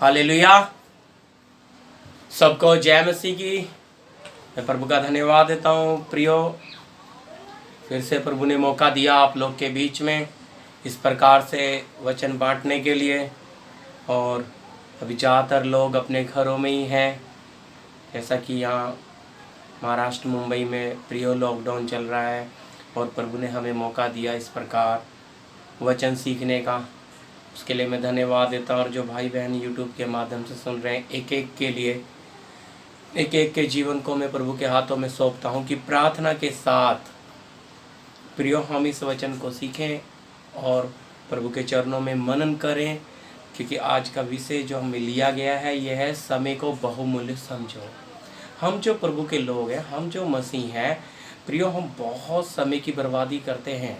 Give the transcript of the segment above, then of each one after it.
Hallelujah. सबको जय मसीह की। मैं प्रभु का धन्यवाद देता हूँ। प्रियो, फिर से प्रभु ने मौका दिया आप लोग के बीच में इस प्रकार से वचन बांटने के लिए। और अभी ज़्यादातर लोग अपने घरों में ही हैं, जैसा कि यहाँ महाराष्ट्र मुंबई में प्रियो लॉकडाउन चल रहा है और प्रभु ने हमें मौका दिया इस प्रकार वचन सीखने का। उसके लिए मैं धन्यवाद देता हूँ। और जो भाई बहन यूट्यूब के माध्यम से सुन रहे हैं, एक एक के लिए, एक एक के जीवन को मैं प्रभु के हाथों में सौंपता हूँ कि प्रार्थना के साथ प्रियो हम इस वचन को सीखें और प्रभु के चरणों में मनन करें। क्योंकि आज का विषय जो हमें लिया गया है यह है समय को बहुमूल्य समझो। हम जो प्रभु के लोग हैं, हम जो मसीह हैं प्रियो, हम बहुत समय की बर्बादी करते हैं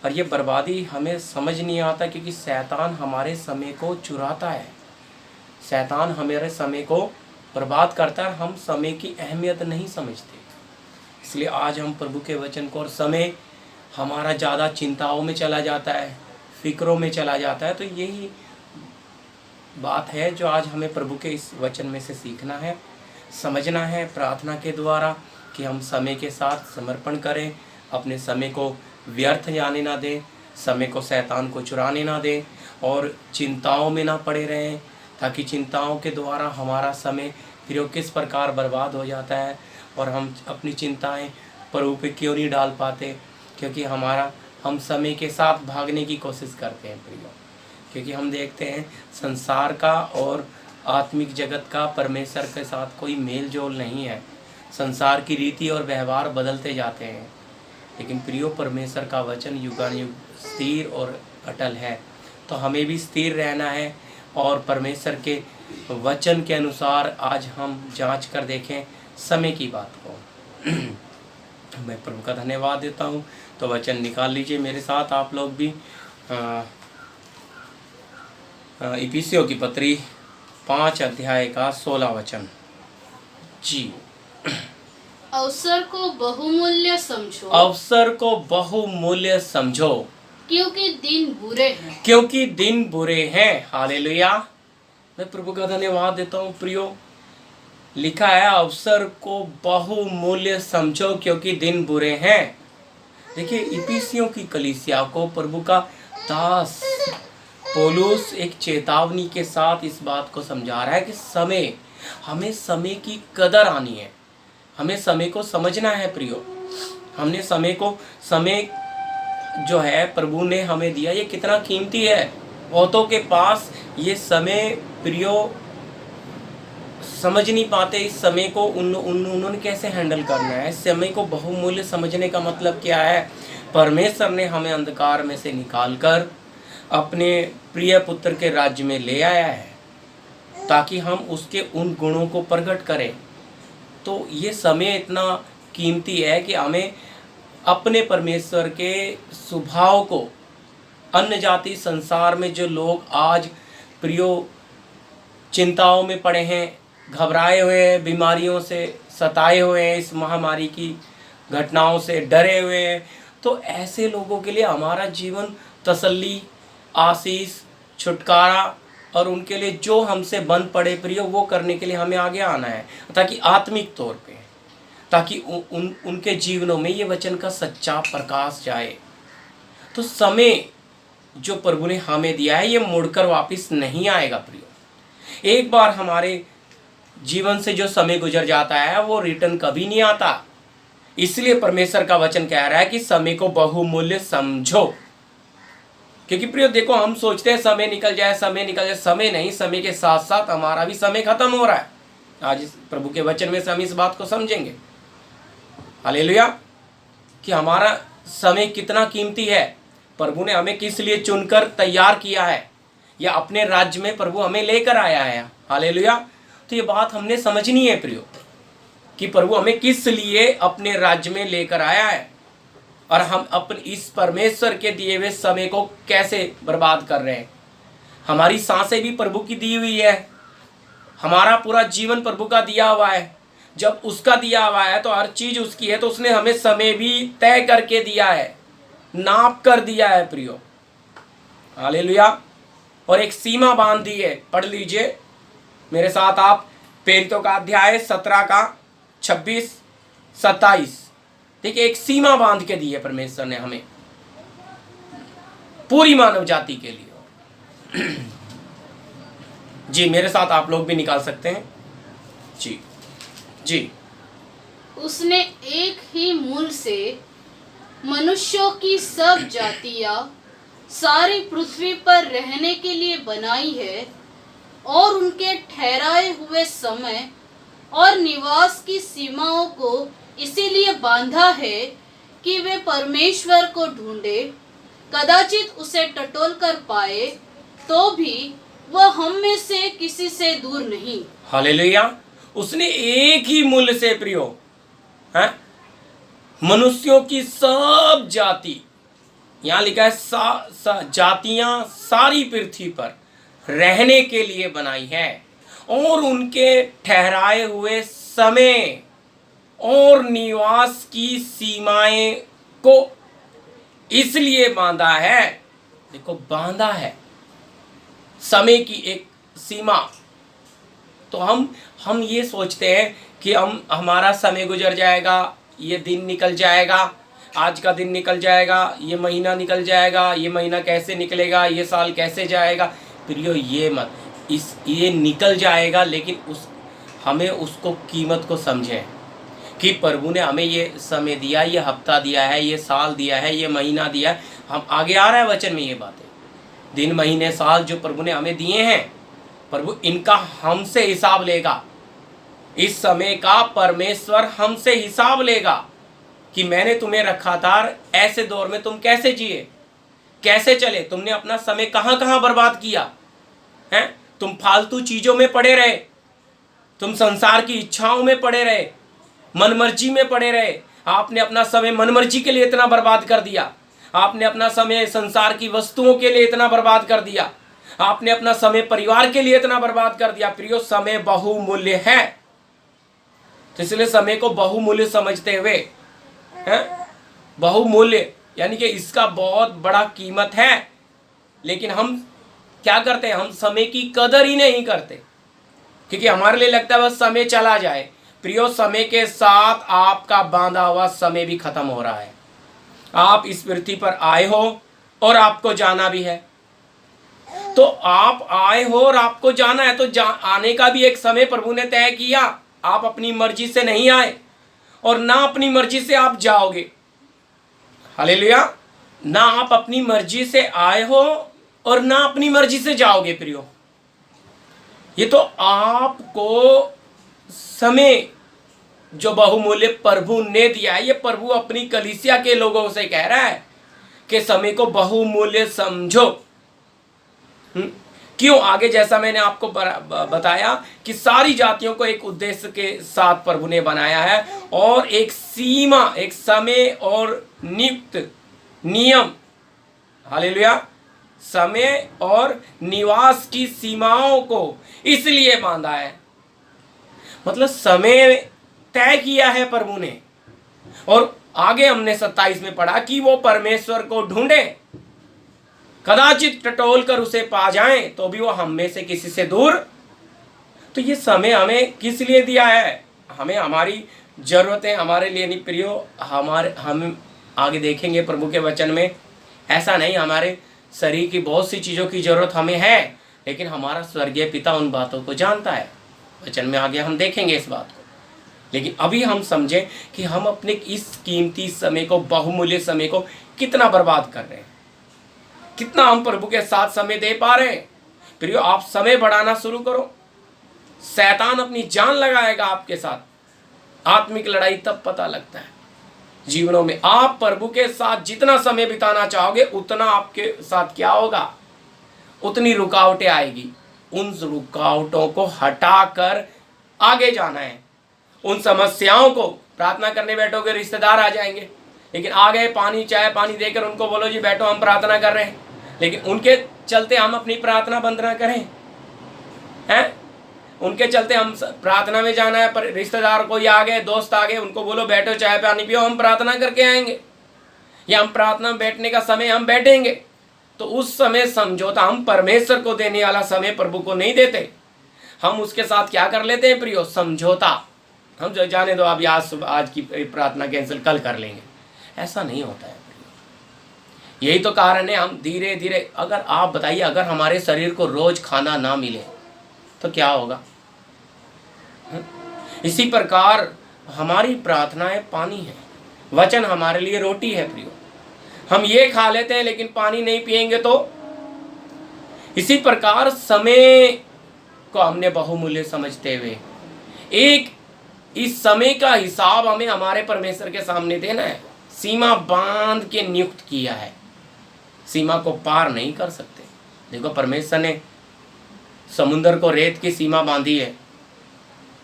और ये बर्बादी हमें समझ नहीं आता क्योंकि शैतान हमारे समय को चुराता है। शैतान हमारे समय को बर्बाद करता है। हम समय की अहमियत नहीं समझते। इसलिए आज हम प्रभु के वचन को, और समय हमारा ज़्यादा चिंताओं में चला जाता है, फिक्रों में चला जाता है। तो यही बात है जो आज हमें प्रभु के इस वचन में से सीखना है, समझना है प्रार्थना के द्वारा कि हम समय के साथ समर्पण करें, अपने समय को व्यर्थ जाने ना दें, समय को शैतान को चुराने ना दें और चिंताओं में ना पड़े रहें, ताकि चिंताओं के द्वारा हमारा समय फिर किस प्रकार बर्बाद हो जाता है और हम अपनी चिंताएं प्रभु पे क्यों नहीं डाल पाते। क्योंकि हम समय के साथ भागने की कोशिश करते हैं प्रियो। क्योंकि हम देखते हैं संसार का और आत्मिक जगत का परमेश्वर के साथ कोई मेल जोल नहीं है। संसार की रीति और व्यवहार बदलते जाते हैं, लेकिन प्रियो परमेश्वर का वचन युगानुयुग स्थिर और अटल है। तो हमें भी स्थिर रहना है और परमेश्वर के वचन के अनुसार आज हम जांच कर देखें समय की बात को। मैं प्रभु का धन्यवाद देता हूँ। तो वचन निकाल लीजिए मेरे साथ आप लोग भी। इफिसियों की पत्री 5 अध्याय का 16 वचन। जी। अवसर को बहुमूल्य समझो। अवसर को बहुमूल्य समझो, क्योंकि दिन बुरे हैं। क्योंकि दिन बुरे हैं। हालेलुया। मैं प्रभु का धन्यवाद देता हूँ। प्रियो, लिखा है अवसर को बहुमूल्य समझो क्योंकि दिन बुरे हैं। देखिए, इफिसियों की कलीसिया को प्रभु का दास पौलुस एक चेतावनी के साथ इस बात को समझा रहा है कि हमें समय की कदर आनी है, हमें समय को समझना है प्रियो। हमने समय जो है प्रभु ने हमें दिया, ये कितना कीमती है। बहुतों के पास ये समय प्रियो समझ नहीं पाते। इस समय को उन्होंने कैसे हैंडल करना है। समय को बहुमूल्य समझने का मतलब क्या है? परमेश्वर ने हमें अंधकार में से निकालकर अपने प्रिय पुत्र के राज्य में ले आया है ताकि हम उसके उन गुणों को प्रकट करें। तो ये समय इतना कीमती है कि हमें अपने परमेश्वर के स्वभाव को, अन्य जाति संसार में जो लोग आज प्रियो चिंताओं में पड़े हैं, घबराए हुए हैं, बीमारियों से सताए हुए हैं, इस महामारी की घटनाओं से डरे हुए हैं, तो ऐसे लोगों के लिए हमारा जीवन तसल्ली, आशीष, छुटकारा और उनके लिए जो हमसे बंद पड़े प्रियो वो करने के लिए हमें आगे आना है, ताकि आत्मिक तौर पे, ताकि उनके जीवनों में ये वचन का सच्चा प्रकाश जाए। तो समय जो प्रभु ने हमें दिया है ये मुड़कर वापस नहीं आएगा प्रियो। एक बार हमारे जीवन से जो समय गुजर जाता है वो रिटर्न कभी नहीं आता। इसलिए परमेश्वर का वचन कह रहा है कि समय को बहुमूल्य समझो। क्योंकि प्रियो देखो, हम सोचते हैं समय निकल जाए, समय निकल जाए। समय नहीं, समय के साथ साथ हमारा भी समय खत्म हो रहा है। आज इस प्रभु के वचन में से हम इस बात को समझेंगे। हालेलुया। कि हमारा समय कितना कीमती है, प्रभु ने हमें किस लिए चुनकर तैयार किया है, या अपने राज्य में प्रभु हमें लेकर आया है। हालेलुया। तो ये बात हमने समझनी है प्रियो कि प्रभु हमें किस लिए अपने राज्य में लेकर आया है और हम अपने इस परमेश्वर के दिए हुए समय को कैसे बर्बाद कर रहे हैं। हमारी सांसें भी प्रभु की दी हुई है, हमारा पूरा जीवन प्रभु का दिया हुआ है। जब उसका दिया हुआ है तो हर चीज उसकी है, तो उसने हमें समय भी तय करके दिया है, नाप कर दिया है प्रियो। हालेलुया। और एक सीमा बांध दी है। पढ़ लीजिए मेरे साथ आप प्रेरितों का अध्याय 17 का 26 27। देखिए एक सीमा बांध के दी है परमेश्वर ने हमें, पूरी मानव जाति के लिए। जी मेरे साथ आप लोग भी निकाल सकते हैं। जी जी। उसने एक ही मूल से मनुष्यों की सब जातियां सारी पृथ्वी पर रहने के लिए बनाई है और उनके ठहराए हुए समय और निवास की सीमाओं को इसीलिए बांधा है कि वे परमेश्वर को ढूंढे, कदाचित उसे टटोल कर पाए, तो भी वह हम में से किसी से दूर नहीं। हालेलुया। उसने एक ही मूल से प्रियो है मनुष्यों की सब जाति, यहां लिखा है जातियां सारी पृथ्वी पर रहने के लिए बनाई है और उनके ठहराए हुए समय और निवास की सीमाएं को इसलिए बांधा है। देखो बांधा है समय की एक सीमा। तो हम ये सोचते हैं कि हमारा समय गुजर जाएगा, ये दिन निकल जाएगा, आज का दिन निकल जाएगा, ये महीना निकल जाएगा, ये महीना कैसे निकलेगा, ये साल कैसे जाएगा। प्रियो ये मत, ये निकल जाएगा, लेकिन हमें उसको कीमत को समझें कि प्रभु ने हमें ये समय दिया, ये हफ्ता दिया है, ये साल दिया है, ये महीना दिया है। हम आगे आ रहा है वचन में ये बातें, दिन महीने साल जो प्रभु ने हमें दिए हैं, प्रभु इनका हमसे हिसाब लेगा। इस समय का परमेश्वर हमसे हिसाब लेगा कि मैंने तुम्हें रखा था, ऐसे दौर में तुम कैसे जिए, कैसे चले, तुमने अपना समय कहाँ कहाँ बर्बाद किया है। तुम फालतू चीजों में पड़े रहे, तुम संसार की इच्छाओं में पड़े रहे, मनमर्जी में पड़े रहे। आपने अपना समय मनमर्जी के लिए इतना बर्बाद कर दिया, आपने अपना समय संसार की वस्तुओं के लिए इतना बर्बाद कर दिया, आपने अपना समय परिवार के लिए इतना बर्बाद कर दिया। प्रियो समय बहुमूल्य है, तो इसलिए समय को बहुमूल्य समझते हुए बहुमूल्य यानी कि इसका बहुत बड़ा कीमत है, लेकिन हम क्या करते हैं, हम समय की कदर ही नहीं करते, क्योंकि हमारे लिए लगता है बस समय चला जाए। प्रियो समय के साथ आपका बांधा हुआ समय भी खत्म हो रहा है। आप इस पृथ्वी पर आए हो और आपको जाना भी है, तो आप आए हो और आपको जाना है, तो आने का भी एक समय प्रभु ने तय किया। आप अपनी मर्जी से नहीं आए और ना अपनी मर्जी से आप जाओगे। हालेलुया। ना आप अपनी मर्जी से आए हो और ना अपनी मर्जी से जाओगे। प्रियो ये तो आपको समय जो बहुमूल्य प्रभु ने दिया है, ये प्रभु अपनी कलीसिया के लोगों से कह रहा है कि समय को बहुमूल्य समझो। क्यों? आगे जैसा मैंने आपको बताया कि सारी जातियों को एक उद्देश्य के साथ प्रभु ने बनाया है और एक सीमा, एक समय और नियुक्त नियम, हालेलुया, समय और निवास की सीमाओं को इसलिए बांधा है। मतलब समय तय किया है प्रभु ने। और आगे हमने 27 में पढ़ा कि वो परमेश्वर को ढूंढे, कदाचित टटोल कर उसे पा जाएं, तो भी वो हम में से किसी से दूर। तो ये समय हमें किस लिए दिया है? हमें हमारी जरूरतें हमारे लिए नहीं प्रियो, हम आगे देखेंगे प्रभु के वचन में। ऐसा नहीं, हमारे शरीर की बहुत सी चीज़ों की जरूरत हमें है, लेकिन हमारा स्वर्गीय पिता उन बातों को जानता है। वचन में आगे हम देखेंगे इस बात को। लेकिन अभी हम समझें कि हम अपने इस कीमती समय को, बहुमूल्य समय को कितना बर्बाद कर रहे हैं, कितना हम प्रभु के साथ समय दे पा रहे हैं। प्रियो आप समय बढ़ाना शुरू करो, शैतान अपनी जान लगाएगा आपके साथ। आत्मिक लड़ाई तब पता लगता है जीवनों में। आप प्रभु के साथ जितना समय बिताना चाहोगे, उतना आपके साथ क्या होगा, उतनी रुकावटें आएगी। उन रुकावटों को हटाकर आगे जाना है। उन समस्याओं को, प्रार्थना करने बैठोगे रिश्तेदार आ जाएंगे, लेकिन आ गए पानी चाय पानी देकर उनको बोलो जी बैठो हम प्रार्थना कर रहे हैं, लेकिन उनके चलते हम अपनी प्रार्थना बंद ना करें हैं। उनके चलते हम प्रार्थना में जाना है, पर रिश्तेदार कोई आ गए, दोस्त आ गए, उनको बोलो बैठो चाय पानी पियो हम प्रार्थना करके आएंगे, या हम प्रार्थना में बैठने का समय हम बैठेंगे, तो उस समय समझौता, हम परमेश्वर को देने वाला समय प्रभु को नहीं देते, हम उसके साथ क्या कर लेते हैं प्रियो, समझौता। हम जो जाने दो, अभी आज की प्रार्थना कैंसिल, कल कर लेंगे, ऐसा नहीं होता है प्रियो। यही तो कारण है हम धीरे धीरे, अगर आप बताइए, अगर हमारे शरीर को रोज खाना ना मिले तो क्या होगा। इसी प्रकार हमारी प्रार्थनाएं पानी है, वचन हमारे लिए रोटी है प्रियो। हम ये खा लेते हैं लेकिन पानी नहीं पिएंगे तो। इसी प्रकार समय को हमने बहुमूल्य समझते हुए एक इस समय का हिसाब हमें हमारे परमेश्वर के सामने देना है। सीमा बांध के नियुक्त किया है, सीमा को पार नहीं कर सकते। देखो परमेश्वर ने समुद्र को रेत की सीमा बांधी है,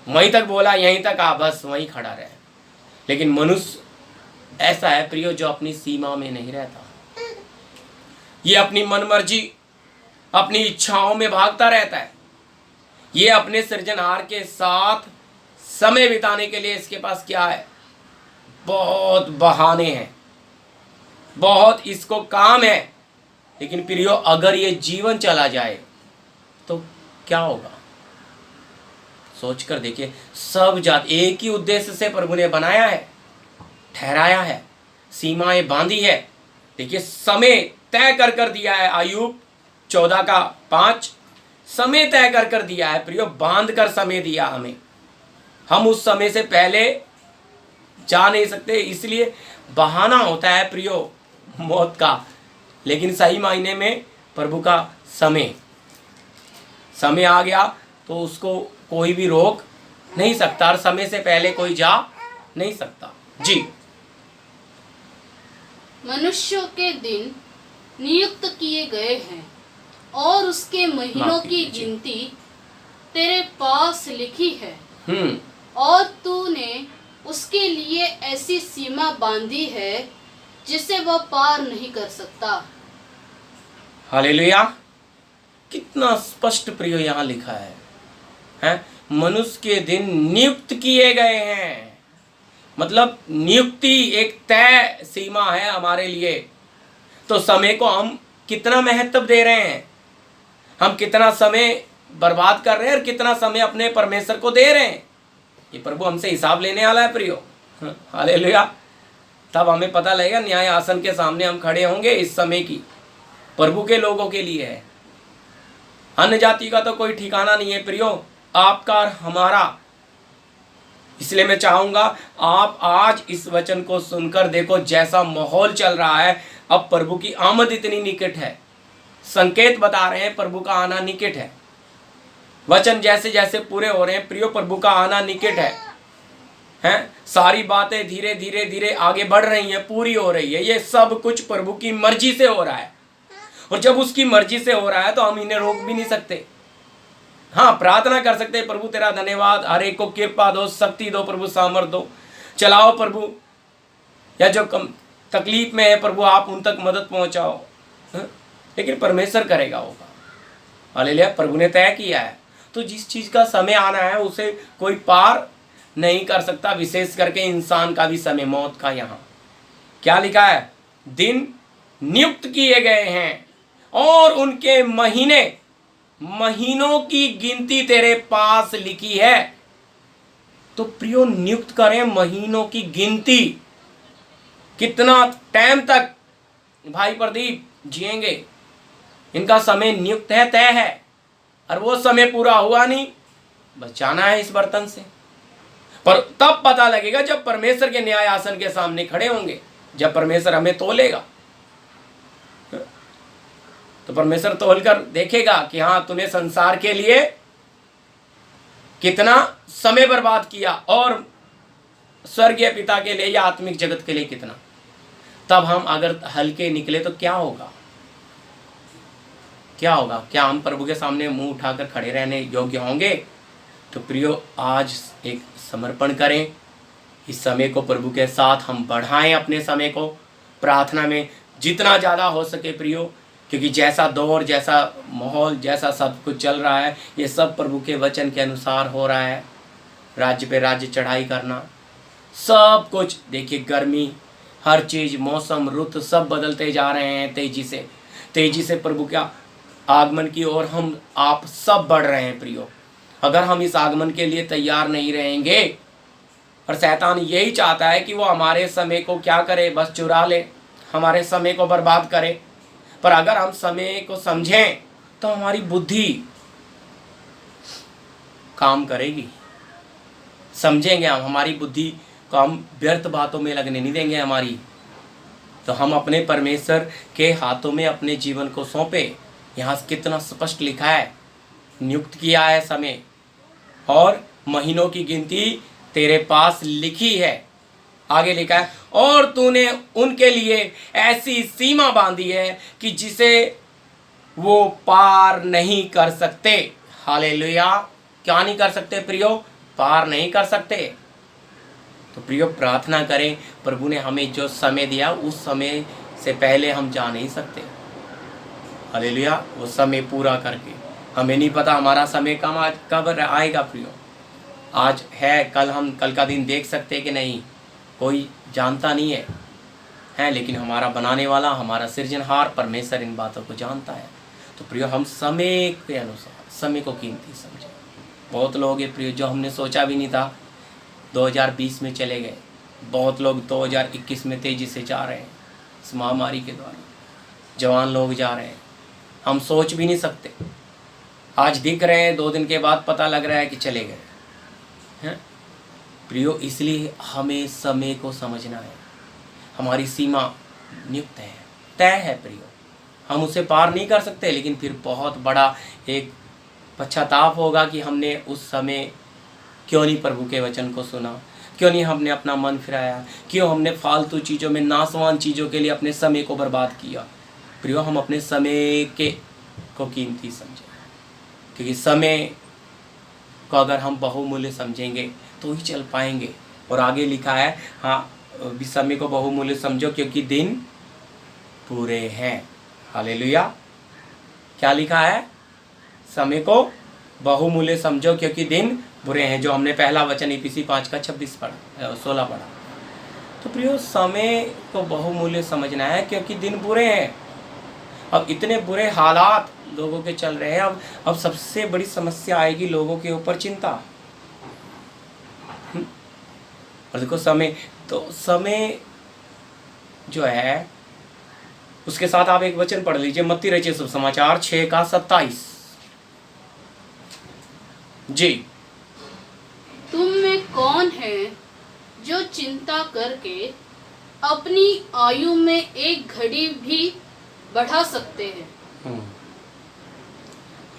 वहीं तक बोला, यहीं तक आ, बस वहीं खड़ा रहे। लेकिन मनुष्य ऐसा है प्रियो जो अपनी सीमा में नहीं रहता, ये अपनी मनमर्जी, अपनी इच्छाओं में भागता रहता है। ये अपने सृजनहार के साथ समय बिताने के लिए इसके पास क्या है, बहुत बहाने हैं, बहुत इसको काम है। लेकिन प्रियो अगर ये जीवन चला जाए तो क्या होगा, सोच कर देखिए। सब जात एक ही उद्देश्य से प्रभु ने बनाया है, ठहराया है, सीमाएं बांधी है। देखिए समय तय कर दिया है, अय्यूब 14:5 समय तय कर दिया है प्रियो, बांध कर समय दिया हमें। हम उस समय से पहले जा नहीं सकते, इसलिए बहाना होता है प्रियो मौत का। लेकिन सही मायने में प्रभु का समय आ गया तो उसको कोई भी रोक नहीं सकता, और समय से पहले कोई जा नहीं सकता। जी, मनुष्यों के दिन नियुक्त किए गए हैं और उसके महीनों की गिनती तेरे पास लिखी है, और तूने उसके लिए ऐसी सीमा बांधी है जिसे वह पार नहीं कर सकता। हालेलुया, कितना स्पष्ट प्रियो यहाँ लिखा है? मनुष्य के दिन नियुक्त किए गए हैं, मतलब नियुक्ति एक तय सीमा है हमारे लिए। तो समय को हम कितना महत्व दे रहे हैं, हम कितना समय बर्बाद कर रहे हैं और कितना समय अपने परमेश्वर को दे रहे हैं, ये प्रभु हमसे हिसाब लेने वाला है प्रियो। हालेलुया, तब हमें पता लगेगा, न्याय आसन के सामने हम खड़े होंगे। इस समय की प्रभु के लोगों के लिए है, अन्य जाति का तो कोई ठिकाना नहीं है प्रियो, आपका और हमारा। इसलिए मैं चाहूंगा आप आज इस वचन को सुनकर देखो, जैसा माहौल चल रहा है, अब प्रभु की आमद इतनी निकट है, संकेत बता रहे हैं प्रभु का आना निकट है। वचन जैसे जैसे पूरे हो रहे हैं प्रियो, प्रभु का आना निकट है। सारी बातें धीरे धीरे धीरे आगे बढ़ रही हैं, पूरी हो रही है। ये सब कुछ प्रभु की मर्जी से हो रहा है, और जब उसकी मर्जी से हो रहा है तो हम इन्हें रोक भी नहीं सकते। हाँ, प्रार्थना कर सकते हैं, प्रभु तेरा धन्यवाद, हर एक को कृपा दो, शक्ति दो प्रभु, सामर्थ दो, चलाओ प्रभु, या जो कम तकलीफ में है प्रभु आप उन तक मदद पहुंचाओ। लेकिन परमेश्वर करेगा होगा। हालेलुया, प्रभु ने तय किया है, तो जिस चीज का समय आना है उसे कोई पार नहीं कर सकता, विशेष करके इंसान का भी समय, मौत का। यहाँ क्या लिखा है, दिन नियुक्त किए गए हैं और उनके महीनों की गिनती तेरे पास लिखी है। तो प्रियो नियुक्त करें महीनों की गिनती, कितना टाइम तक भाई प्रदीप जिएंगे, इनका समय नियुक्त है, तय है, और वो समय पूरा हुआ नहीं, बस जाना है इस बर्तन से। पर तब पता लगेगा जब परमेश्वर के न्याय आसन के सामने खड़े होंगे, जब परमेश्वर हमें तोलेगा। तो परमेश्वर तोल कर देखेगा कि हाँ, तूने संसार के लिए कितना समय बर्बाद किया और स्वर्गीय पिता के लिए या आत्मिक जगत के लिए कितना। तब हम अगर हल्के निकले तो क्या होगा, क्या होगा? क्या हम प्रभु के सामने मुंह उठाकर खड़े रहने योग्य होंगे? तो प्रियो आज एक समर्पण करें, इस समय को प्रभु के साथ हम बढ़ाएं, अपने समय को प्रार्थना में जितना ज़्यादा हो सके प्रियो, क्योंकि जैसा दौर, जैसा माहौल, जैसा सब कुछ चल रहा है, ये सब प्रभु के वचन के अनुसार हो रहा है। राज्य पे राज्य चढ़ाई करना, सब कुछ देखिए, गर्मी, हर चीज़, मौसम, ऋतु सब बदलते जा रहे हैं तेजी से। तेजी से प्रभु का आगमन की ओर हम आप सब बढ़ रहे हैं प्रियो। अगर हम इस आगमन के लिए तैयार नहीं रहेंगे, और शैतान यही चाहता है कि वो हमारे समय को क्या करे, बस चुरा ले, हमारे समय को बर्बाद करे। पर अगर हम समय को समझें तो हमारी बुद्धि काम करेगी, समझेंगे हम, हमारी बुद्धि को हम व्यर्थ बातों में लगने नहीं देंगे हमारी। तो हम अपने परमेश्वर के हाथों में अपने जीवन को सौंपे। यहाँ कितना स्पष्ट लिखा है, नियुक्त किया है समय और महीनों की गिनती तेरे पास लिखी है। आगे लिखा है, और तूने उनके लिए ऐसी सीमा बांधी है कि जिसे वो पार नहीं कर सकते। हालेलुया। क्या नहीं कर सकते प्रियो? पार नहीं कर सकते। तो प्रियो प्रार्थना करें, प्रभु ने हमें जो समय दिया उस समय से पहले हम जा नहीं सकते। हालेलुया। वो समय पूरा करके, हमें नहीं पता हमारा समय कब आएगा प्रियो। आज है, कल का दिन देख सकते कि नहीं, कोई जानता नहीं है, लेकिन हमारा बनाने वाला, हमारा सृजनहार परमेश्वर इन बातों को जानता है। तो प्रियो हम समय के अनुसार समय को कीमती समझें। बहुत लोग ये प्रियो जो हमने सोचा भी नहीं था 2020 में चले गए। बहुत लोग 2021 में तेजी से जा रहे हैं इस महामारी के द्वारा। जवान लोग जा रहे हैं, हम सोच भी नहीं सकते। आज दिख रहे हैं, 2 दिन के बाद पता लग रहा है कि चले गए हैं प्रियो। इसलिए हमें समय को समझना है। हमारी सीमा नियुक्त है, तय है प्रियो। हम उसे पार नहीं कर सकते, लेकिन फिर बहुत बड़ा एक पश्चाताप होगा कि हमने उस समय क्यों नहीं प्रभु के वचन को सुना, क्यों नहीं हमने अपना मन फिराया, क्यों हमने फालतू चीज़ों में, नासवान चीज़ों के लिए अपने समय को बर्बाद किया। प्रियो हम अपने समय को कीमती समझें, क्योंकि समय को अगर हम बहुमूल्य समझेंगे तो ही चल पाएंगे। और आगे लिखा है, हाँ, समय को बहुमूल्य समझो क्योंकि दिन पूरे हैं। हालेलुया। क्या लिखा है? समय को बहुमूल्य समझो क्योंकि दिन बुरे हैं, जो हमने पहला वचन इफिसी 5 का 16 पढ़ा। तो प्रियो समय को बहुमूल्य समझना है क्योंकि दिन बुरे हैं। अब इतने बुरे हालात लोगों के चल रहे हैं। अब सबसे बड़ी समस्या आएगी लोगों के ऊपर, चिंता। और देखो समय जो है, उसके साथ आप एक वचन पढ़ लीजिए, मत्ती रचित सुसमाचार 6 का 27। जी। तुम में कौन है जो चिंता करके अपनी आयु में एक घड़ी भी बढ़ा सकते हैं?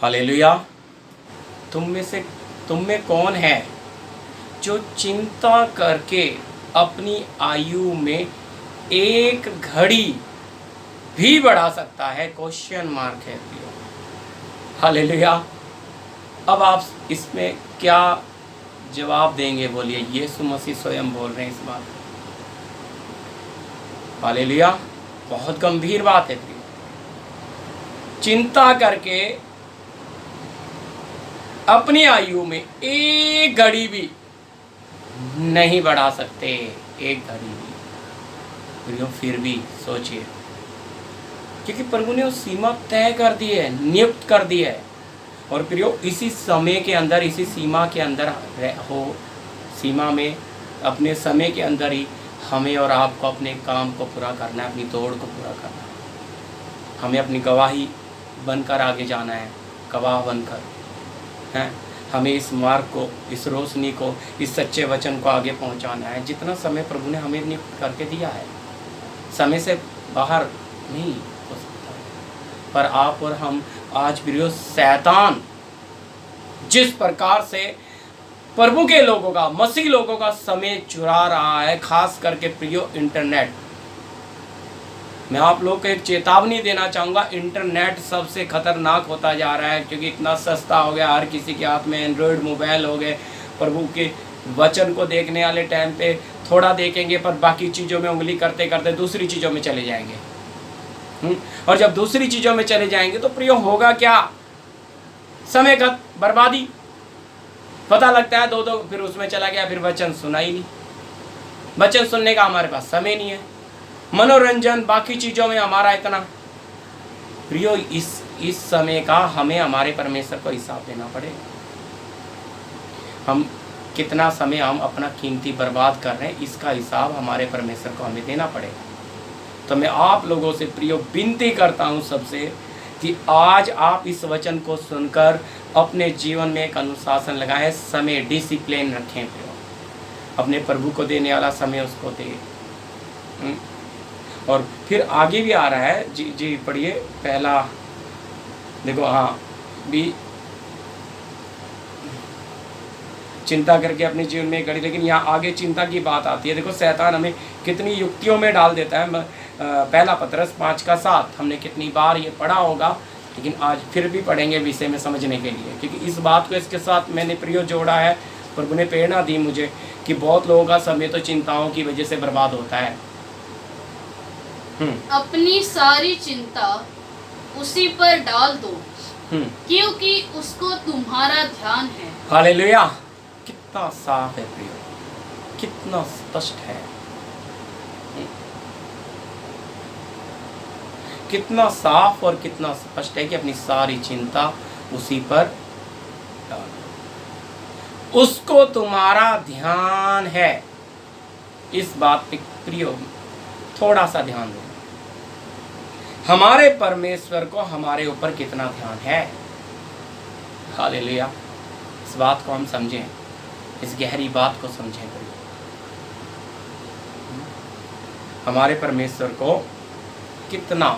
हालेलुया। तुम में कौन है जो चिंता करके अपनी आयु में एक घड़ी भी बढ़ा सकता है? क्वेश्चन मार्क है। हालेलुया। अब आप इसमें क्या जवाब देंगे? बोलिए। यीशु मसीह स्वयं बोल रहे हैं इस बात। हालेलुया। बहुत गंभीर बात है प्रिय। चिंता करके अपनी आयु में एक घड़ी भी नहीं बढ़ा सकते, एक घड़ी भी प्रियो। फिर भी सोचिए, क्योंकि प्रभु ने वो सीमा तय कर दी है, नियुक्त कर दी है। और प्रियो इसी समय के अंदर, इसी सीमा के अंदर सीमा में, अपने समय के अंदर ही हमें और आपको अपने काम को पूरा करना है, अपनी दौड़ को पूरा करना है। हमें अपनी गवाही बनकर आगे जाना है, गवाह बनकर हैं। हमें इस मार्ग को, इस रोशनी को, इस सच्चे वचन को आगे पहुंचाना है। जितना समय प्रभु ने हमें नियुक्त करके दिया है, समय से बाहर नहीं हो सकता। पर आप और हम आज प्रियो, शैतान जिस प्रकार से प्रभु के लोगों का, मसीह लोगों का समय चुरा रहा है, खास करके प्रियो इंटरनेट। मैं आप लोग को एक चेतावनी देना चाहूँगा, इंटरनेट सबसे खतरनाक होता जा रहा है, क्योंकि इतना सस्ता हो गया, हर किसी के हाथ में एंड्रॉयड मोबाइल हो गए। प्रभु के वचन को देखने वाले टाइम पे थोड़ा देखेंगे, पर बाकी चीज़ों में उंगली करते करते दूसरी चीज़ों में चले जाएंगे। और जब दूसरी चीज़ों में चले जाएंगे तो प्रियो होगा क्या? समय का बर्बादी। पता लगता है दो फिर उसमें चला गया, फिर वचन सुना ही नहीं। वचन सुनने का हमारे पास समय नहीं है। मनोरंजन, बाकी चीज़ों में हमारा इतना प्रियो, इस समय का हमें हमारे परमेश्वर को हिसाब देना पड़ेगा। हम कितना समय हम अपना कीमती बर्बाद कर रहे हैं, इसका हिसाब हमारे परमेश्वर को हमें देना पड़ेगा। तो मैं आप लोगों से प्रियो विनती करता हूँ सबसे कि आज आप इस वचन को सुनकर अपने जीवन में एक अनुशासन लगाएं, समय डिसिप्लिन रखें प्रियो। अपने प्रभु को देने वाला समय उसको दे। और फिर आगे भी आ रहा है, जी पढ़िए पहला, देखो हाँ भी चिंता करके अपने जीवन में करी, लेकिन यहाँ आगे चिंता की बात आती है। देखो शैतान हमें कितनी युक्तियों में डाल देता है। पहला पतरस 5:7 हमने कितनी बार ये पढ़ा होगा, लेकिन आज फिर भी पढ़ेंगे विषय में समझने के लिए, क्योंकि इस बात को इसके साथ मैंने प्रियो जोड़ा है। प्रभु ने प्रेरणा दी मुझे कि बहुत लोगों का समय तो चिंताओं की वजह से बर्बाद होता है। अपनी सारी चिंता उसी पर डाल दो, क्योंकि उसको तुम्हारा ध्यान है। हालेलुया। कितना साफ है प्रियो, कितना स्पष्ट है, कितना साफ और कितना स्पष्ट है कि अपनी सारी चिंता उसी पर डालो, उसको तुम्हारा ध्यान है। इस बात पे प्रियो थोड़ा सा ध्यान दो, हमारे परमेश्वर को हमारे ऊपर कितना ध्यान है। हालेलुया। इस बात को हम समझें, इस गहरी बात को समझें प्रियो। हमारे परमेश्वर को कितना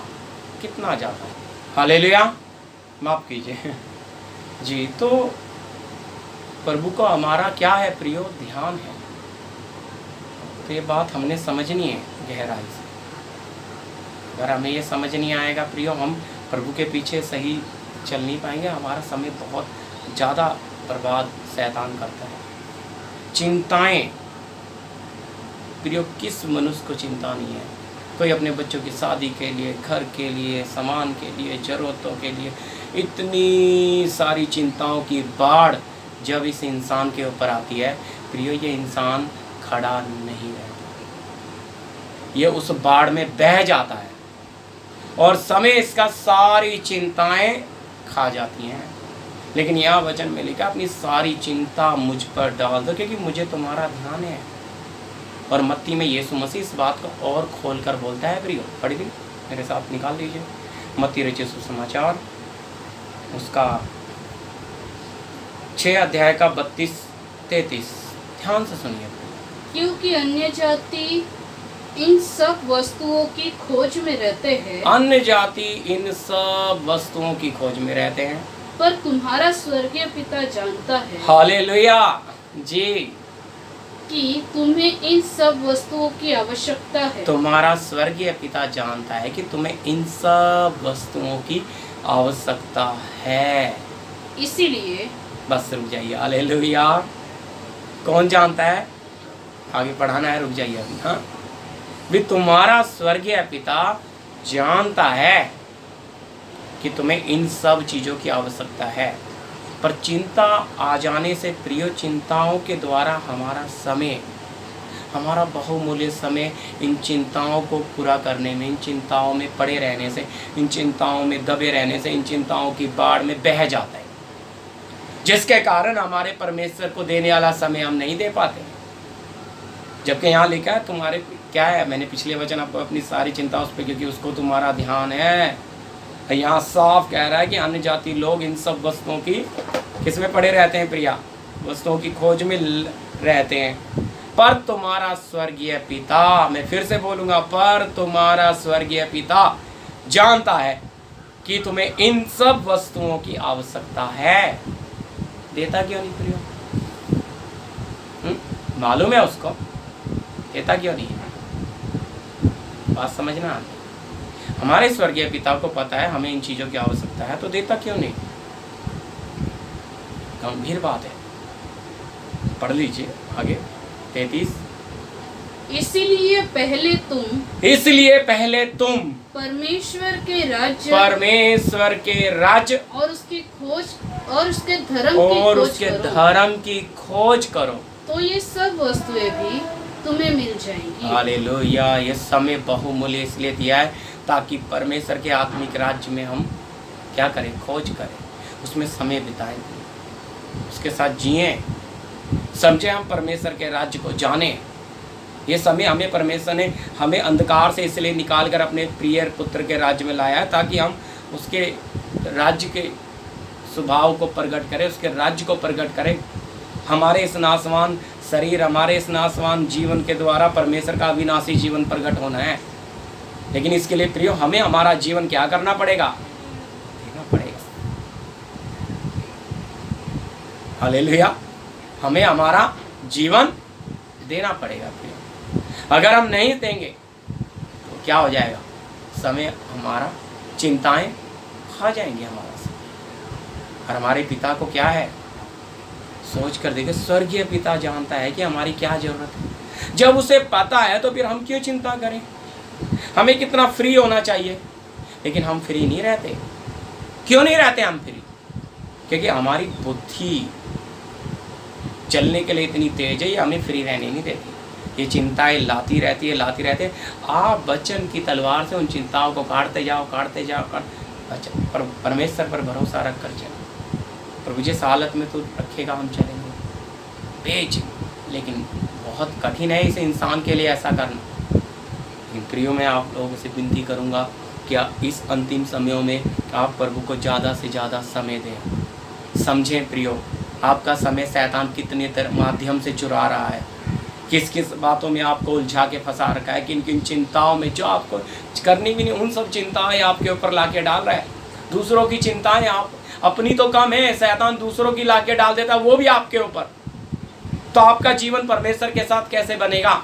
कितना ज़्यादा। हालेलुया। माफ कीजिए जी। तो प्रभु को हमारा क्या है प्रियो, ध्यान है। तो ये बात हमने समझनी है गहराई से। अगर हमें ये समझ नहीं आएगा प्रियो, हम प्रभु के पीछे सही चल नहीं पाएंगे। हमारा समय बहुत ज़्यादा बर्बाद शैतान करता है। चिंताएं प्रियो, किस मनुष्य को चिंता नहीं है। कोई अपने बच्चों की शादी के लिए, घर के लिए, सामान के लिए, ज़रूरतों के लिए, इतनी सारी चिंताओं की बाढ़ जब इस इंसान के ऊपर आती है प्रियो, ये इंसान खड़ा नहीं रहता, ये उस बाढ़ में बह जाता है और समय इसका सारी चिंताएं खा जाती हैं। लेकिन यह वचन में लिखा, अपनी सारी चिंता मुझ पर डाल दो, क्योंकि मुझे तुम्हारा ध्यान है। और मत्ती में यीशु मसीह इस बात को और खोल कर बोलता है प्रियो। पढ़ ली, मेरे साथ निकाल लीजिए मत्ती रचित सुसमाचार, उसका 6 अध्याय का 32-33। ध्यान से सुनिए। क्योंकि अन्य जाति इन सब वस्तुओं की खोज में रहते हैं, अन्य जाति इन सब वस्तुओं की खोज में रहते हैं, पर तुम्हारा स्वर्गीय पिता जानता है। हालेलुया जी, कि तुम्हें इन सब वस्तुओं की आवश्यकता है। तुम्हारा स्वर्गीय पिता जानता है कि तुम्हें इन सब वस्तुओं की आवश्यकता है। इसीलिए बस रुक जाइए। हालेलुया। कौन जानता है? आगे पढ़ाना है, रुक जाइए अभी। हाँ भी, तुम्हारा स्वर्गीय पिता जानता है कि तुम्हें इन सब चीज़ों की आवश्यकता है। पर चिंता आ जाने से प्रियो, चिंताओं के द्वारा हमारा समय, हमारा बहुमूल्य समय इन चिंताओं को पूरा करने में, इन चिंताओं में पड़े रहने से, इन चिंताओं में दबे रहने से, इन चिंताओं की बाढ़ में बह जाता है, जिसके कारण हमारे परमेश्वर को देने वाला समय हम नहीं दे पाते। जबकि यहाँ लिखा है तुम्हारे क्या है, मैंने पिछले वचन आपको, अपनी सारी चिंता उस पर, क्योंकि उसको तुम्हारा ध्यान है। यहाँ साफ कह रहा है कि अन्य जाति लोग इन सब वस्तुओं की किसमें पड़े रहते हैं प्रिया, वस्तुओं की खोज में रहते हैं। पर तुम्हारा स्वर्गीय पिता, मैं फिर से बोलूँगा, पर तुम्हारा स्वर्गीय पिता जानता है कि तुम्हें इन सब वस्तुओं की आवश्यकता है। देता क्यों नहीं प्रियो? मालूम है उसको, देता क्यों नहीं? बात समझना आती। हमारे स्वर्गीय पिता को पता है हमें इन चीज़ों की आवश्यकता है, तो देता क्यों नहीं? गंभीर बात है। पढ़ लीजिए आगे 33। इसलिए पहले तुम परमेश्वर के राज्य और उसकी खोज और उसके धर्म की खोज करो, तो ये सब वस्तुएं भी तुम्हें मिल जाएंगी। हालेलुया। ये समय बहुमूल्य इसलिए दिया है ताकि परमेश्वर के आत्मिक राज्य में हम क्या करें, खोज करें, उसमें समय बिताएं, उसके साथ जिएं, समझें, हम परमेश्वर के राज्य को जानें। ये समय हमें परमेश्वर ने हमें अंधकार से इसलिए निकाल कर अपने प्रिय पुत्र के राज्य में लाया है ताकि हम उसके राज्य के स्वभाव को प्रकट करें, उसके राज्य को प्रकट करें। हमारे इस नाशवान शरीर, हमारे इस नाशवान जीवन के द्वारा परमेश्वर का अविनाशी जीवन प्रकट होना है। लेकिन इसके लिए प्रियो हमें हमारा जीवन क्या करना पड़ेगा, देना पड़ेगा। हालेलुया, हमें हमारा जीवन देना पड़ेगा प्रियो। अगर हम नहीं देंगे तो क्या हो जाएगा, समय हमारा, चिंताएं खा जाएंगी हमारा समय। और हमारे पिता को क्या है, सोच कर देखिए, स्वर्गीय पिता जानता है कि हमारी क्या जरूरत है। जब उसे पता है तो फिर हम क्यों चिंता करें। हमें कितना फ्री होना चाहिए, लेकिन हम फ्री नहीं रहते। क्यों नहीं रहते हम फ्री? क्योंकि हमारी बुद्धि चलने के लिए इतनी तेज है, ये हमें फ्री रहने नहीं देती। ये चिंताएं लाती रहती है, लाती रहते हैं। आप वचन की तलवार से उन चिंताओं को काटते जाओ, काटते जाओ, परमेश्वर पर भरोसा रख कर चलो। प्रभु जिस हालत में तो रखेगा हम चलेंगे बेच। लेकिन बहुत कठिन है इस इंसान के लिए ऐसा करना। लेकिन प्रियो, मैं आप लोगों से विनती करूंगा कि इस अंतिम समयों में आप प्रभु को ज़्यादा से ज़्यादा समय दें। समझें प्रियो, आपका समय शैतान कितने माध्यम से चुरा रहा है, किस किस बातों में आपको उलझा के फंसा रखा है, किन किन चिंताओं में जो आपको करनी भी नहीं, उन सब चिंताएं आपके ऊपर लाके डाल रहा है। दूसरों की चिंताएं, आप अपनी तो कम है, शैतान दूसरों की लाके डाल देता है, वो भी आपके ऊपर। तो आपका जीवन परमेश्वर के साथ कैसे बनेगा?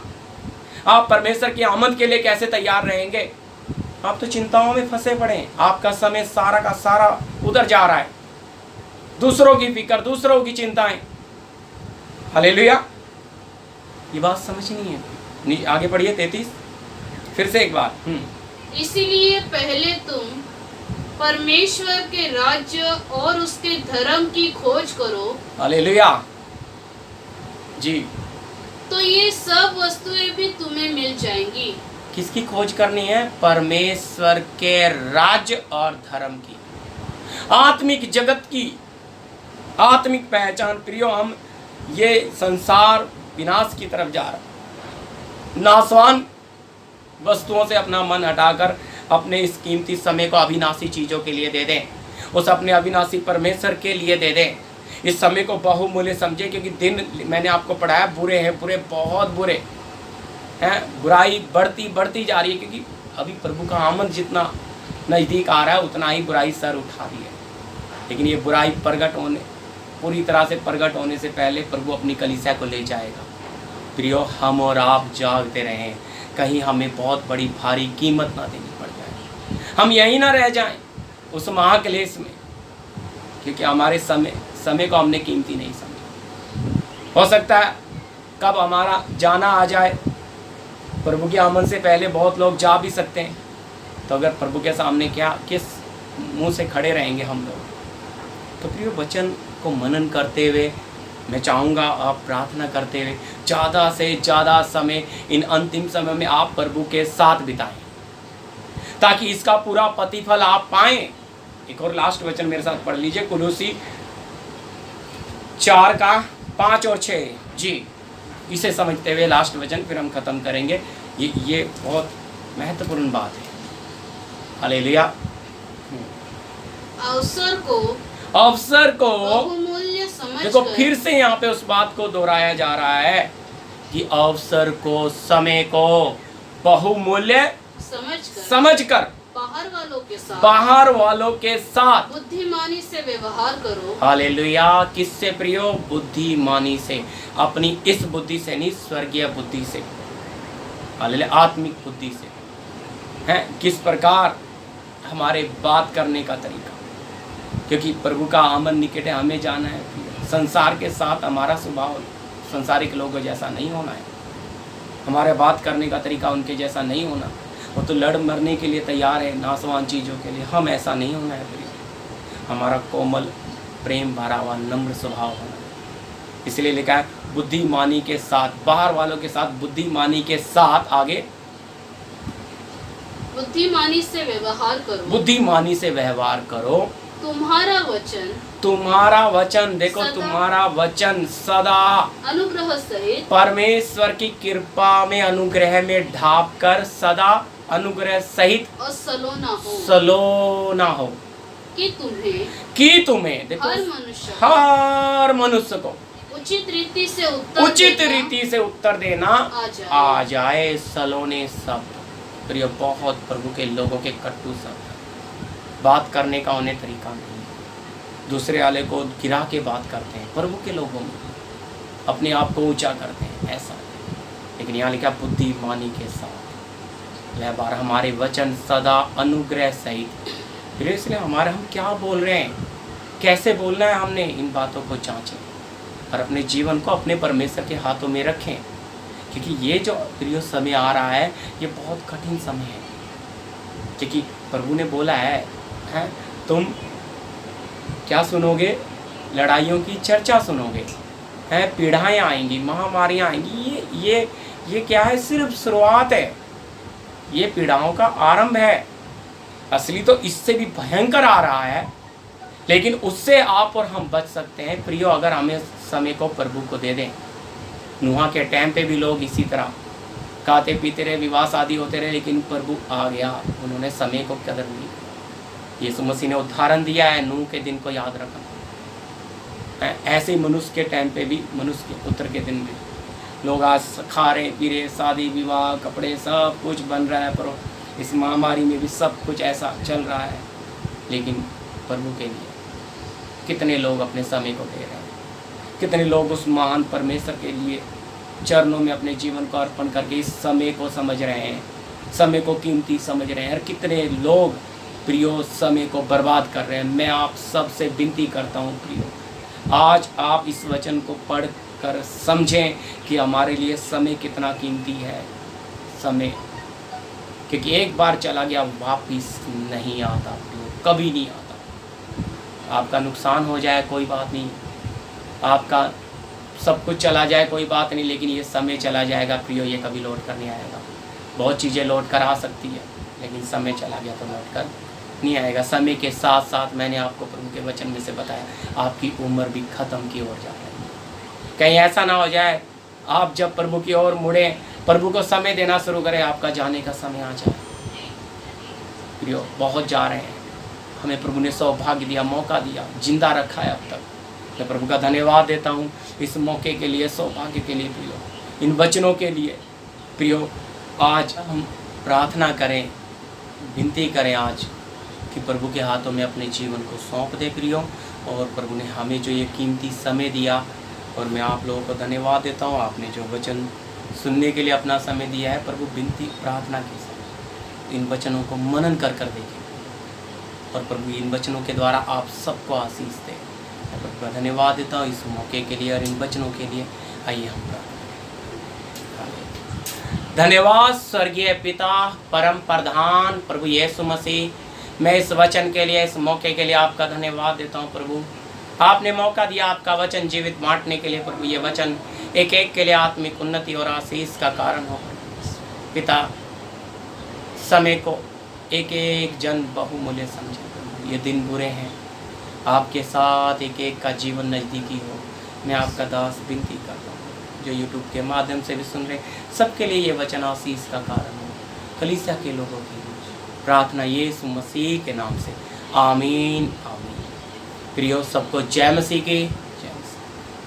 आप परमेश्वर की आमद के लिए कैसे तैयार रहेंगे? आप तो चिंताओं में फंसे पड़े हैं। आपका समय सारा का सारा उधर जा रहा है, दूसरों की फिक्र, दूसरों की चिंताएं। हालेलुया, ये बात समझनी है। आगे पढ़िए 33 फिर से एक बार। इसीलिए पहले तुम परमेश्वर के राज्य और उसके धर्म की खोज करो। हालेलुया जी। तो ये सब वस्तुएं भी तुम्हें मिल जाएंगी। किसकी खोज करनी है? परमेश्वर के राज्य और धर्म की, आत्मिक जगत की, आत्मिक पहचान। प्रियो, हम ये संसार विनाश की तरफ जा रहा, नाशवान वस्तुओं से अपना मन हटाकर अपने इस कीमती समय को अविनाशी चीज़ों के लिए दे दें, उस अपने अविनाशी परमेश्वर के लिए दे दें। इस समय को बहुमूल्य समझें, क्योंकि दिन मैंने आपको पढ़ाया बुरे हैं, बुरे बहुत बुरे हैं। बुराई बढ़ती बढ़ती जा रही है, क्योंकि अभी प्रभु का आमद जितना नज़दीक आ रहा है उतना ही बुराई सर उठा रही है। लेकिन ये बुराई प्रगट होने, पूरी तरह से प्रगट होने से पहले प्रभु अपनी कलीसिया को ले जाएगा। प्रियो, हम और आप जागते रहें, कहीं हमें बहुत बड़ी भारी कीमत ना देनी पड़ जाए, हम यहीं ना रह जाएं उस महाक्लेश में, क्योंकि हमारे समय को हमने कीमती नहीं समझा। हो सकता है कब हमारा जाना आ जाए, प्रभु के आमन से पहले बहुत लोग जा भी सकते हैं। तो अगर प्रभु के सामने किस मुंह से खड़े रहेंगे हम लोग? तो प्रियो, वचन को मनन करते हुए मैं चाहूँगा आप प्रार्थना करते हुए ज़्यादा से ज़्यादा समय इन अंतिम समय में आप प्रभु के साथ बिताएं, ताकि इसका पूरा प्रतिफल आप पाएं। एक और लास्ट वचन मेरे साथ पढ़ लीजिए, कुलूसी 4 का 5 और 6 जी। इसे समझते हुए लास्ट वचन फिर हम खत्म करेंगे। ये बहुत महत्वपूर्ण बात है। हालेलुया। अवसर को बहुमूल्य समझ देखो, फिर से यहाँ पे उस बात को दोहराया जा रहा है कि अवसर को, समय को बहुमूल्य समझकर बाहर वालों के साथ बुद्धिमानी से व्यवहार करो। हालेलुया। किससे प्रियो? बुद्धिमानी से। अपनी इस बुद्धि से नहीं, स्वर्गीय बुद्धि से। हालेलुया, आत्मिक बुद्धि से। हैं किस प्रकार? हमारे बात करने का तरीका, क्योंकि प्रभु का आमद निकट है, हमें जाना है। संसार के साथ हमारा स्वभाव संसारिक लोगों जैसा नहीं होना है, हमारे बात करने का तरीका उनके जैसा नहीं होना। वो तो लड़ मरने के लिए तैयार है नाशवान चीज़ों के लिए, हम ऐसा नहीं होना है प्रिय। हमारा कोमल, प्रेम भरा हुआ, नम्र स्वभाव होना है। इसलिए लिखा है बुद्धिमानी के साथ, बाहर वालों के साथ बुद्धिमानी के साथ। आगे बुद्धिमानी से व्यवहार करो। बुद्धिमानी से व्यवहार करो। तुम्हारा वचन देखो सदा तुम्हारा वचन सदा अनुग्रह सहित परमेश्वर की कृपा में अनुग्रह में ढाप कर सदा अनुग्रह सहित और सलो ना हो कि तुम्हें देखो हर मनुष्य को उचित रीति से उत्तर देना आ जाए। सलोने शब्द प्रिय बहुत प्रभु के लोगों के कट्टू शब्द, बात करने का उन्हें तरीका नहीं है, दूसरे वाले को गिरा के बात करते हैं, प्रभु के लोगों में अपने आप को ऊंचा करते हैं ऐसा। लेकिन यहाँ लिखा बुद्धिमानी के साथ। वह बार हमारे वचन सदा अनुग्रह सहित। फिर इसलिए हमारे हम क्या बोल रहे हैं, कैसे बोलना है, हमने इन बातों को जांचें और अपने जीवन को अपने परमेश्वर के हाथों में रखें, क्योंकि ये जो प्रिय समय आ रहा है ये बहुत कठिन समय है। क्योंकि प्रभु ने बोला है तुम क्या सुनोगे, लड़ाइयों की चर्चा सुनोगे, हैं पीड़ाएँ आएंगी, महामारियाँ आएंगी। ये क्या है, सिर्फ शुरुआत है, ये पीड़ाओं का आरंभ है। असली तो इससे भी भयंकर आ रहा है, लेकिन उससे आप और हम बच सकते हैं प्रियो अगर हमें समय को प्रभु को दे दें। नूहा के टाइम पे भी लोग इसी तरह खाते पीते रहे, विवाह शादी होते रहे, लेकिन प्रभु आ गया, उन्होंने समय को कदर नहीं। यीशु मसीह ने उदाहरण दिया है, नूह के दिन को याद रखना। ऐसे ही मनुष्य के टाइम पे भी, मनुष्य के पुत्र के दिन में लोग आज खा रहे पी रहे, शादी विवाह कपड़े सब कुछ बन रहा है, पर इस महामारी में भी सब कुछ ऐसा चल रहा है। लेकिन प्रभु के लिए कितने लोग अपने समय को दे रहे हैं, कितने लोग उस महान परमेश्वर के लिए चरणों में अपने जीवन को अर्पण करके इस समय को समझ रहे हैं, समय को कीमती समझ रहे हैं, और कितने लोग प्रियो समय को बर्बाद कर रहे हैं। मैं आप सबसे विनती करता हूँ प्रियो, आज आप इस वचन को पढ़ कर समझें कि हमारे लिए समय कितना कीमती है। समय क्योंकि एक बार चला गया वापिस नहीं आता, कभी नहीं आता। आपका नुकसान हो जाए कोई बात नहीं, आपका सब कुछ चला जाए कोई बात नहीं, लेकिन ये समय चला जाएगा प्रियो, ये कभी लौट कर नहीं आएगा। बहुत चीज़ें लौट कर आ सकती है, लेकिन समय चला गया तो लौट कर नहीं आएगा। समय के साथ साथ मैंने आपको प्रभु के वचन में से बताया, आपकी उम्र भी ख़त्म की ओर जा रही है। कहीं ऐसा ना हो जाए आप जब प्रभु की ओर मुड़े, प्रभु को समय देना शुरू करें, आपका जाने का समय आ जाए। प्रियो बहुत जा रहे हैं, हमें प्रभु ने सौभाग्य दिया, मौका दिया, जिंदा रखा है अब तक। मैं प्रभु का धन्यवाद देता हूँ इस मौके के लिए, सौभाग्य के लिए प्रियो, इन वचनों के लिए प्रियो। आज हम प्रार्थना करें, विनती करें आज कि प्रभु के हाथों में अपने जीवन को सौंप दे प्रियो। और प्रभु ने हमें जो ये कीमती समय दिया, और मैं आप लोगों को धन्यवाद देता हूँ, आपने जो वचन सुनने के लिए अपना समय दिया है। प्रभु विनती प्रार्थना के साथ इन वचनों को मनन कर देखें, और प्रभु इन वचनों के द्वारा आप सबको आशीष दें। मैं प्रभु का धन्यवाद देता हूँ इस मौके के लिए और इन वचनों के लिए। आइए हम प्रार्थना करें। धन्यवाद स्वर्गीय पिता, परम प्रधान प्रभु यीशु मसीह, मैं इस वचन के लिए, इस मौके के लिए आपका धन्यवाद देता हूँ प्रभु। आपने मौका दिया आपका वचन जीवित बांटने के लिए प्रभु। ये वचन एक एक के लिए आत्मिक उन्नति और आशीष का कारण हो पिता। समय को एक एक जन बहुमूल्य समझे। ये दिन बुरे हैं, आपके साथ एक एक का जीवन नज़दीकी हो। मैं आपका दास विनती करता हूँ, जो यूट्यूब के माध्यम से भी सुन रहे सबके लिए ये वचन आशीष का कारण हो। कलीसिया के लोगों की प्रार्थना यीशु मसीह के नाम से, आमीन आमीन। प्रियो सबको जय मसीह की।